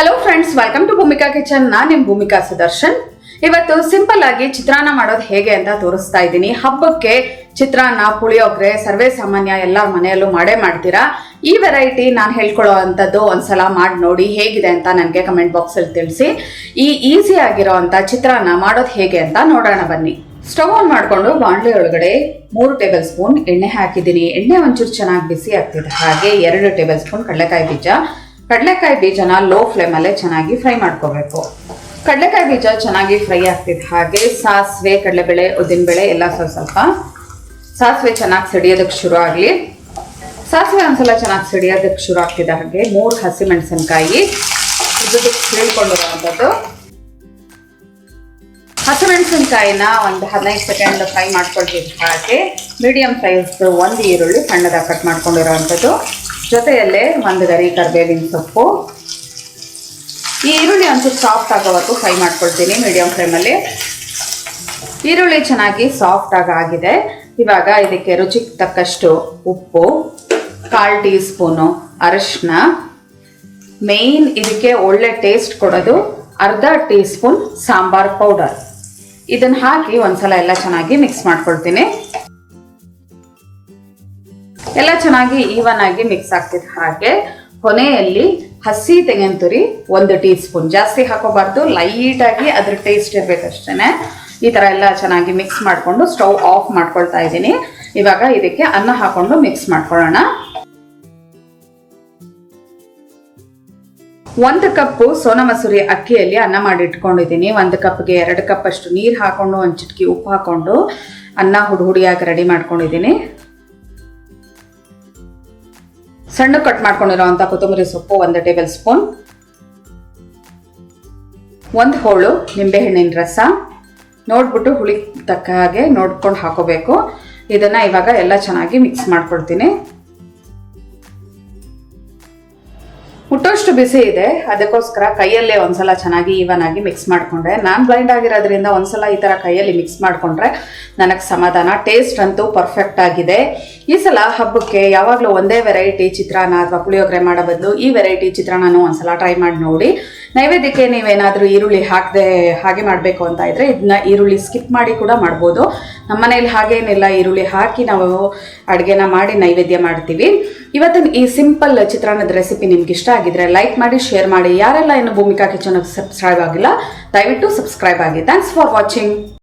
Hello friends, welcome to Bhumika kitchen. ನಾನು ನಿಮ್ಮ ಭೂಮಿಕಾ ಸುದರ್ಶನ್. ಇವತ್ತು ಸಿಂಪಲ್ ಆಗಿ ಚಿತ್ರಾನ್ನ ಮಾಡೋದು ಹೇಗೆ ಅಂತ ತೋರಿಸ್ತಾ ಇದ್ದೀನಿ. ಹಬ್ಬಕ್ಕೆ ಚಿತ್ರಾನ್ನ, ಪುಳಿಯೋಗರೆ ಸರ್ವೇ ಸಾಮಾನ್ಯ, ಎಲ್ಲರ ಮನೆಯಲ್ಲೂ ಮಾಡೇ ಮಾಡ್ತೀರಾ. ಈ ವೆರೈಟಿ ನಾನು ಹೇಳ್ಕೊಳ್ಳೋ ಅಂಥದ್ದು ಒಂದ್ಸಲ ಮಾಡಿ ನೋಡಿ, ಹೇಗಿದೆ ಅಂತ ನನಗೆ ಕಮೆಂಟ್ ಬಾಕ್ಸಲ್ಲಿ ತಿಳಿಸಿ. ಈ ಈಸಿ ಆಗಿರೋ ಅಂಥ ಚಿತ್ರಾನ್ನ ಮಾಡೋದು ಹೇಗೆ ಅಂತ ನೋಡೋಣ ಬನ್ನಿ. ಸ್ಟವ್ ಆನ್ ಮಾಡಿಕೊಂಡು ಬಾಣಲೆ ಒಳಗಡೆ 3 ಟೇಬಲ್ ಸ್ಪೂನ್ ಎಣ್ಣೆ ಹಾಕಿದ್ದೀನಿ. ಎಣ್ಣೆ ಒಂಚೂರು ಚೆನ್ನಾಗಿ ಬಿಸಿ ಆಗ್ತಿದೆ. ಹಾಗೆ 2 ಟೇಬಲ್ ಸ್ಪೂನ್ ಕಡಲೆಕಾಯಿ ಬೀಜನ ಲೋ ಫ್ಲೇಮಲ್ಲೇ ಚೆನ್ನಾಗಿ ಫ್ರೈ ಮಾಡ್ಕೋಬೇಕು. ಕಡಲೆಕಾಯಿ ಬೀಜ ಚೆನ್ನಾಗಿ ಫ್ರೈ ಆಗ್ತಿದೆ. ಹಾಗೆ ಸಾಸಿವೆ, ಕಡಲೆಬೇಳೆ, ಉದ್ದಿನಬೇಳೆ ಎಲ್ಲ ಸ್ವಲ್ಪ ಸಾಸಿವೆ ಚೆನ್ನಾಗಿ ಸಿಡಿಯೋದಕ್ಕೆ ಶುರು ಆಗಲಿ. ಸಾಸಿವೆ ಒಂದ್ಸಲ ಚೆನ್ನಾಗಿ ಸಿಡಿಯೋದಕ್ಕೆ ಶುರು ಆಗ್ತಿದೆ. ಹಾಗೆ 3 ಹಸಿಮೆಣಸಿನಕಾಯಿ ಉದ್ದಕ್ಕೆ ಸೀಳ್ಕೊಂಡಿರುವಂಥದ್ದು. ಹಸಿಮೆಣಸಿನಕಾಯಿನ ಒಂದು 15 ಸೆಕೆಂಡ್ ಫ್ರೈ ಮಾಡ್ಕೊಳ್ತಿದ್ದ ಹಾಗೆ ಮೀಡಿಯಂ ಸೈಜ್ 1 ಈರುಳ್ಳಿ ಸಣ್ಣದಾಗಿ ಕಟ್ ಮಾಡ್ಕೊಂಡಿರೋವಂಥದ್ದು, ಜೊತೆಯಲ್ಲೇ 1 ಗರಿ ಕರಿಬೇವಿನ ಸೊಪ್ಪು. ಈ ಈರುಳ್ಳಿ ಒಂಚೂರು ಸಾಫ್ಟ್ ಆಗೋವರೆಗೂ ಫ್ರೈ ಮಾಡ್ಕೊಳ್ತೀನಿ ಮೀಡಿಯಂ ಫ್ಲೇಮಲ್ಲಿ. ಈರುಳ್ಳಿ ಚೆನ್ನಾಗಿ ಸಾಫ್ಟ್ ಆಗಿದೆ. ಇವಾಗ ಇದಕ್ಕೆ ರುಚಿಗೆ ತಕ್ಕಷ್ಟು ಉಪ್ಪು, 1/4 ಟೀ ಸ್ಪೂನು ಅರಿಶಿನ, ಮೇಯ್ನ್ ಇದಕ್ಕೆ ಒಳ್ಳೆ ಟೇಸ್ಟ್ ಕೊಡೋದು 1/2 ಟೀ ಸ್ಪೂನ್ ಸಾಂಬಾರ್ ಪೌಡರ್. ಇದನ್ನು ಹಾಕಿ ಒಂದ್ಸಲ ಎಲ್ಲ ಚೆನ್ನಾಗಿ ಮಿಕ್ಸ್ ಮಾಡ್ಕೊಳ್ತೀನಿ. ಎಲ್ಲ ಚೆನ್ನಾಗಿ ಈವನ್ ಆಗಿ ಮಿಕ್ಸ್ ಆಗ್ತಿದೆ. ಹಾಗೆ ಕೊನೆಯಲ್ಲಿ ಹಸಿ ತೆಂಗಿನ ತುರಿ 1 ಟೀ ಸ್ಪೂನ್, ಜಾಸ್ತಿ ಹಾಕೋಬಾರ್ದು, ಲೈಟಾಗಿ ಅದ್ರ ಟೇಸ್ಟ್ ಇರಬೇಕಷ್ಟೇ. ಈ ಥರ ಎಲ್ಲ ಚೆನ್ನಾಗಿ ಮಿಕ್ಸ್ ಮಾಡಿಕೊಂಡು ಸ್ಟವ್ ಆಫ್ ಮಾಡ್ಕೊಳ್ತಾ ಇದ್ದೀನಿ. ಇವಾಗ ಇದಕ್ಕೆ ಅನ್ನ ಹಾಕೊಂಡು ಮಿಕ್ಸ್ ಮಾಡ್ಕೊಳ್ಳೋಣ. 1 ಕಪ್ಪು ಸೋನಾ ಮಸೂರಿ ಅಕ್ಕಿಯಲ್ಲಿ ಅನ್ನ ಮಾಡಿ ಇಟ್ಕೊಂಡಿದ್ದೀನಿ. 1 ಕಪ್ಗೆ 2 ಕಪ್ ಅಷ್ಟು ನೀರು ಹಾಕೊಂಡು, 1 ಚಿಟಕಿ ಉಪ್ಪು ಹಾಕೊಂಡು ಅನ್ನ ಹುಡಿಯಾಗಿ ರೆಡಿ ಮಾಡ್ಕೊಂಡಿದ್ದೀನಿ. ಸಣ್ಣ ಕಟ್ ಮಾಡ್ಕೊಂಡಿರೋಂಥ ಕೊತ್ತಂಬರಿ ಸೊಪ್ಪು 1 ಟೇಬಲ್ ಸ್ಪೂನ್, 1 ಹೋಳು ನಿಂಬೆಹಣ್ಣಿನ ರಸ, ನೋಡ್ಬಿಟ್ಟು ಹುಳಿ ತಕ್ಕ ಹಾಗೆ ನೋಡ್ಕೊಂಡು ಹಾಕೋಬೇಕು. ಇದನ್ನ ಇವಾಗ ಎಲ್ಲ ಚೆನ್ನಾಗಿ ಮಿಕ್ಸ್ ಮಾಡ್ಕೊಳ್ತೀನಿ. ಮುಟ್ಟೋಷ್ಟು ಬಿಸಿ ಇದೆ, ಅದಕ್ಕೋಸ್ಕರ ಕೈಯಲ್ಲೇ ಒಂದ್ಸಲ ಚೆನ್ನಾಗಿ ಈವನ್ ಆಗಿ ಮಿಕ್ಸ್ ಮಾಡಿಕೊಂಡೆ. ನಾನು ಬ್ಲೈಂಡ್ ಆಗಿರೋದ್ರಿಂದ ಒಂದ್ಸಲ ಈ ಥರ ಕೈಯಲ್ಲಿ ಮಿಕ್ಸ್ ಮಾಡಿಕೊಂಡ್ರೆ ನನಗೆ ಸಮಾಧಾನ. ಟೇಸ್ಟ್ ಅಂತೂ ಪರ್ಫೆಕ್ಟ್ ಆಗಿದೆ. ಈ ಸಲ ಹಬ್ಬಕ್ಕೆ ಯಾವಾಗಲೂ ಒಂದೇ ವೆರೈಟಿ ಚಿತ್ರಾನ್ನ ಅಥವಾ ಪುಳಿಯೋಗರೆ ಮಾಡೋ ಬದಲು ಈ ವೆರೈಟಿ ಚಿತ್ರಾನ್ನನೂ ಒಂದ್ಸಲ ಟ್ರೈ ಮಾಡಿ ನೋಡಿ. ನೈವೇದ್ಯಕ್ಕೆ ನೀವೇನಾದರೂ ಈರುಳ್ಳಿ ಹಾಕದೆ ಹಾಗೆ ಮಾಡಬೇಕು ಅಂತ ಇದ್ದರೆ ಇದನ್ನ ಈರುಳ್ಳಿ ಸ್ಕಿಪ್ ಮಾಡಿ ಕೂಡ ಮಾಡ್ಬೋದು. ನಮ್ಮ ಮನೇಲಿ ಹಾಗೇನಿಲ್ಲ, ಈರುಳ್ಳಿ ಹಾಕಿ ನಾವು ಅಡುಗೆನ ಮಾಡಿ ನೈವೇದ್ಯ ಮಾಡ್ತೀವಿ. ಇವತ್ತಿನ ಈ ಸಿಂಪಲ್ ಚಿತ್ರಾನ್ನದ ರೆಸಿಪಿ ನಿಮ್ಗೆ ಇಷ್ಟ ಆಗಿದ್ರೆ ಲೈಕ್ ಮಾಡಿ, ಶೇರ್ ಮಾಡಿ. ಯಾರೆಲ್ಲ ಇನ್ನು ಭೂಮಿಕಾ ಕಿಚನ್ಗೆ ಸಬ್ಸ್ಕ್ರೈಬ್ ಆಗಿಲ್ಲ, ದಯವಿಟ್ಟು ಸಬ್ಸ್ಕ್ರೈಬ್ ಆಗಿ. Thanks for watching.